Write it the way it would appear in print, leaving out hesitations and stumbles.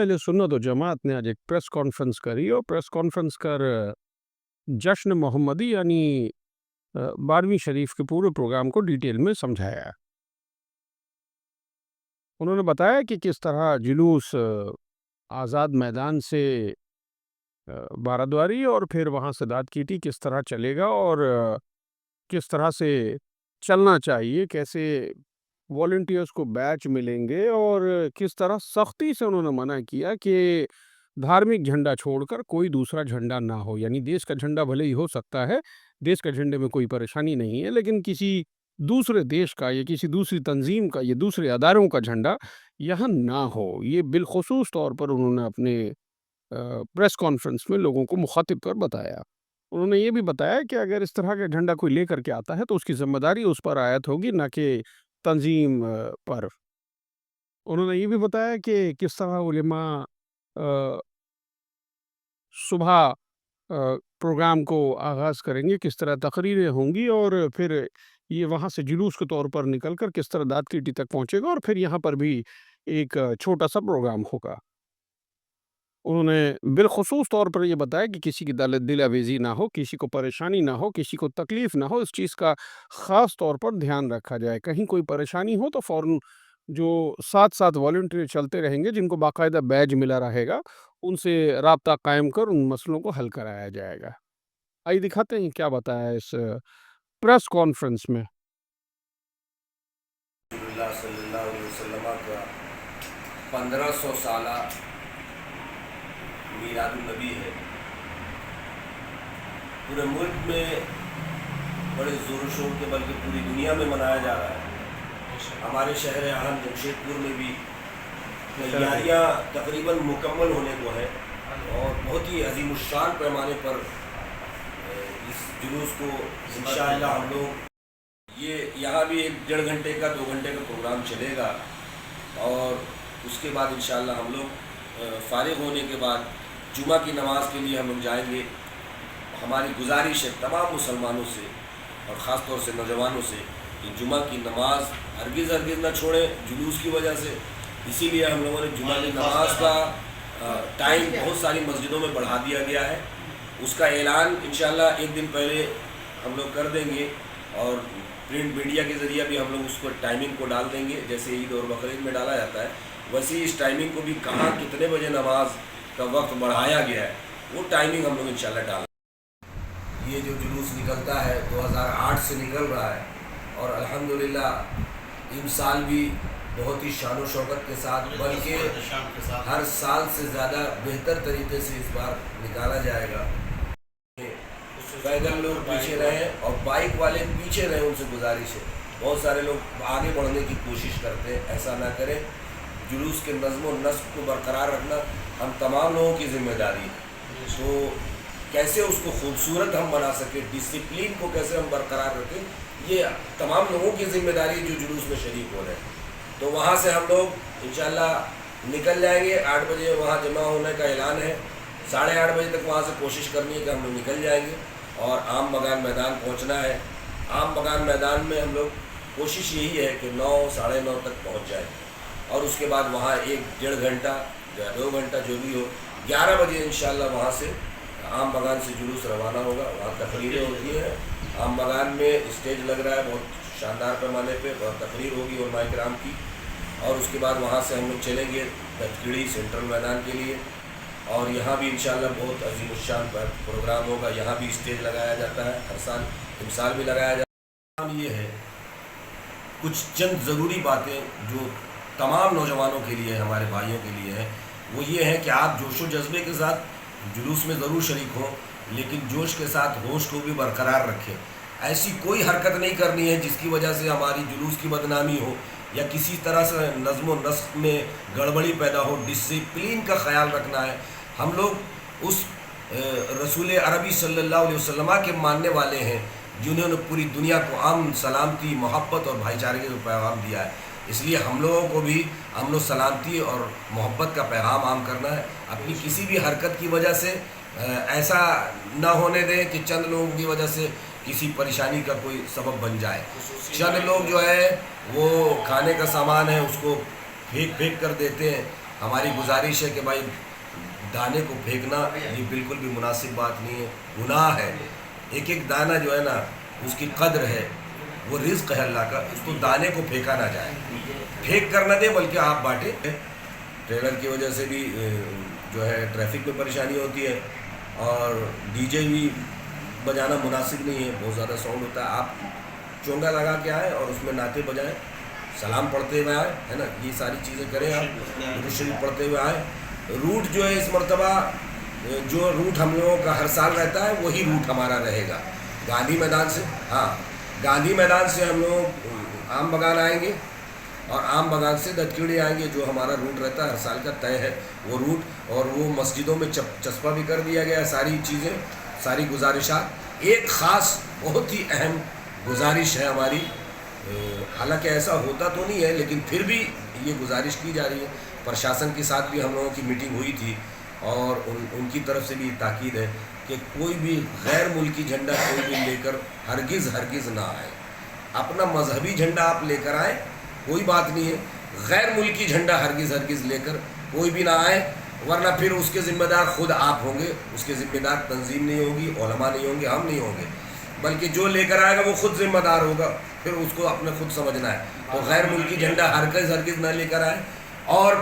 अहले सुन्नत व जमात ने आज एक प्रेस कॉन्फ्रेंस करी और प्रेस कॉन्फ्रेंस कर जश्न मोहम्मदी यानी 12वीं शरीफ के पूरे प्रोग्राम को डिटेल में समझाया। उन्होंने बताया कि किस तरह जुलूस आज़ाद मैदान से बाराद्वारी और फिर वहाँ सदात कीटी किस तरह चलेगा और किस तरह से चलना चाहिए, कैसे वॉलंटियर्स को बैच मिलेंगे और किस तरह सख्ती से उन्होंने मना किया कि धार्मिक झंडा छोड़कर कोई दूसरा झंडा ना हो। यानी देश का झंडा भले ही हो सकता है, देश के झंडे में कोई परेशानी नहीं है, लेकिन किसी दूसरे देश का या किसी दूसरी तंजीम का या दूसरे अदारों का झंडा यहाँ ना हो। ये बिलखुसूस तौर पर उन्होंने अपने प्रेस कॉन्फ्रेंस में लोगों को मुखातिब कर बताया। उन्होंने ये भी बताया कि अगर इस तरह का झंडा कोई लेकर के आता है तो उसकी ज़िम्मेदारी उस पर आयत होगी, ना कि तंजीम पर। उन्होंने ये भी बताया कि किस तरह उलेमा अ, सुबह प्रोग्राम को आगाज़ करेंगे, किस तरह तकरीरें होंगी और फिर ये वहाँ से जुलूस के तौर पर निकलकर किस तरह दाद कीटी तक पहुँचेगा और फिर यहाँ पर भी एक छोटा-सा प्रोग्राम होगा। उन्होंने बिलख़ुसूस तौर पर ये बताया कि किसी की दिल आवेज़ी ना हो, किसी को परेशानी ना हो, किसी को तकलीफ़ ना हो, इस चीज़ का ख़ास तौर पर ध्यान रखा जाए। कहीं कोई परेशानी हो तो फ़ौरन जो साथ-साथ वॉलंटियर चलते रहेंगे, जिनको बाकायदा बैज मिला रहेगा, उनसे राब्ता कायम कर उन मसलों को हल कराया जाएगा। आइए दिखाते हैं क्या बताया इस प्रेस कॉन्फ्रेंस में। सल्लल्लाहु अलैहि वसल्लम का 1500 साला मीलादुन्नबी है। पूरे मुल्क में बड़े ज़ोर शोर के बल्कि पूरी दुनिया में मनाया जा रहा है। हमारे शहर अहम जमशेदपुर में भी तैयारियाँ तकरीबन मुकम्मल होने को है और बहुत ही अजीमुश्शान पैमाने पर इस जुलूस को इंशाअल्लाह हम लोग यहाँ भी 1-1.5 घंटे का 2 घंटे का प्रोग्राम चलेगा और उसके बाद इंशाअल्लाह हम लोग फारिग होने के बाद जुमा की नमाज़ के लिए हम लोग जाएंगे। हमारी गुजारिश है तमाम मुसलमानों से और ख़ास तौर से नौजवानों से कि जुमा की नमाज़ हरगिज़ न छोड़ें जुलूस की वजह से। इसीलिए हम लोगों ने जुमा की नमाज़ का टाइम बहुत सारी मस्जिदों में बढ़ा दिया गया है। उसका ऐलान इंशाअल्लाह 1 दिन पहले हम लोग कर देंगे और प्रिंट मीडिया के ज़रिए भी हम लोग उसको टाइमिंग को डाल देंगे, जैसे ईद और बकरीद में डाला जाता है वैसे ही इस टाइमिंग को भी कहाँ कितने बजे नमाज का वक्त बढ़ाया गया है वो टाइमिंग हम लोग इंशाल्लाह डाल। ये जो जुलूस निकलता है 2008 से निकल रहा है और अल्हम्दुलिल्लाह इस साल भी बहुत ही शान व शौकत के साथ बल्कि हर साल से ज़्यादा बेहतर तरीके से इस बार निकाला जाएगा। पैदल लोग पीछे रहें और बाइक वाले पीछे रहें, उनसे गुजारिश है। बहुत सारे लोग आगे बढ़ने की कोशिश करते हैं, ऐसा ना करें। जुलूस के नज़्म व नस्क को बरकरार रखना हम तमाम लोगों की ज़िम्मेदारी है। तो कैसे उसको खूबसूरत हम बना सकें, डिसिप्लिन को कैसे हम बरकरार रखें, ये तमाम लोगों की ज़िम्मेदारी है जो जुलूस में शरीक हो रहे हैं। तो वहाँ से हम लोग इंशाअल्लाह निकल जाएंगे। 8 बजे वहाँ जमा होने का ऐलान है। 8:30 बजे तक वहाँ से कोशिश करनी है कि हम लोग निकल जाएंगे और आम बगान मैदान पहुँचना है। आम बगान मैदान में हम लोग कोशिश यही है कि 9 साढ़े 9 तक पहुँच जाए और उसके बाद वहाँ 1-1.5 घंटा या 2 घंटा जो भी हो, 11 बजे इंशाअल्लाह वहाँ से आम बगान से जुलूस रवाना होगा। वहाँ तकरीरें होती हैं। आम बगान में स्टेज लग रहा है बहुत शानदार पैमाने पे, बहुत तकरीर होगी उलमाए किराम की और उसके बाद वहाँ से हम लोग चलेंगे तटखीड़ी सेंट्रल मैदान के लिए और यहाँ भी इंशाअल्लाह बहुत अजीमुश्शान प्रोग्राम होगा। यहाँ भी स्टेज लगाया जाता है हर साल, इस साल भी लगाया जाता है। ये है कुछ चंद ज़रूरी बातें जो तमाम नौजवानों के लिए, हमारे भाइयों के लिए है, वो ये है कि आप जोश व जज्बे के साथ जुलूस में ज़रूर शरीक हों, लेकिन जोश के साथ होश को भी बरकरार रखें। ऐसी कोई हरकत नहीं करनी है जिसकी वजह से हमारी जुलूस की बदनामी हो या किसी तरह से नज़्म व नस्क में गड़बड़ी पैदा हो। डिसिप्लिन का ख्याल रखना है। हम लोग उस रसूल अरबी सल्लल्लाहु अलैहि वसल्लम के मानने वाले हैं जिन्होंने पूरी दुनिया को अमन, सलामती, मोहब्बत और भाईचारे का पैगाम दिया है। इसलिए हम लोगों को भी अमन सलामती और मोहब्बत का पैगाम आम करना है। अपनी किसी भी हरकत की वजह से ऐसा ना होने दें कि चंद लोगों की वजह से किसी परेशानी का कोई सबब बन जाए। चंद लोग जो है वो खाने का सामान है उसको फेंक कर देते हैं ہماری گزارش ہے کہ بھائی دانے کو پھینکنا یہ بالکل بھی مناسب بات نہیں ہے، گناہ ہے. ایک ایک دانہ جو ہے نا اس کی قدر ہے، وہ رزق ہے اللہ کا، اس کو دانے کو پھینکا نہ جائے، پھینک کر نہ دے بلکہ آپ بانٹے. ٹریلر کی وجہ سے بھی جو ہے ٹریفک میں پریشانی ہوتی ہے، اور ڈی جے بھی بجانا مناسب نہیں ہے، بہت زیادہ ساؤنڈ ہوتا ہے. آپ چونگا لگا کے آئیں اور اس میں نعتیں بجائیں، سلام پڑھتے ہوئے آئیں، ہے نا، یہ ساری چیزیں کریں. آپ درود شریف پڑھتے ہوئے آئیں. روٹ جو ہے اس مرتبہ جو روٹ ہم لوگوں کا ہر سال رہتا ہے وہی روٹ ہمارا رہے گا. گاندھی میدان سے، ہاں گاندھی میدان سے ہم لوگ عام بگان آئیں گے، اور عام بگان سے دتکیڑی آئیں گے، جو ہمارا روٹ رہتا ہے ہر سال کا طے ہے وہ روٹ. اور وہ مسجدوں میں چسپا بھی کر دیا گیا ہے ساری چیزیں، ساری گزارشات. ایک خاص بہت ہی اہم گزارش ہے ہماری، حالانکہ ایسا ہوتا تو نہیں ہے لیکن پھر بھی یہ گزارش کی جا رہی ہے. پرشاسن کے ساتھ بھی ہم لوگوں کی میٹنگ ہوئی تھی، اور ان کی طرف سے بھی تاکید ہے کہ کوئی بھی غیر ملکی جھنڈا کوئی بھی لے کر ہرگز نہ آئے. اپنا مذہبی جھنڈا آپ لے کر آئیں، کوئی بات نہیں ہے، غیر ملکی جھنڈا ہرگز لے کر کوئی بھی نہ آئے، ورنہ پھر اس کے ذمہ دار خود آپ ہوں گے. اس کے ذمہ دار تنظیم نہیں ہوگی، علماء نہیں ہوں گے، ہم نہیں ہوں گے، بلکہ جو لے کر آئے گا وہ خود ذمہ دار ہوگا. پھر اس کو اپنے خود سمجھنا ہے. تو غیر ملکی جھنڈا ہرگز نہ لے کر آئے. اور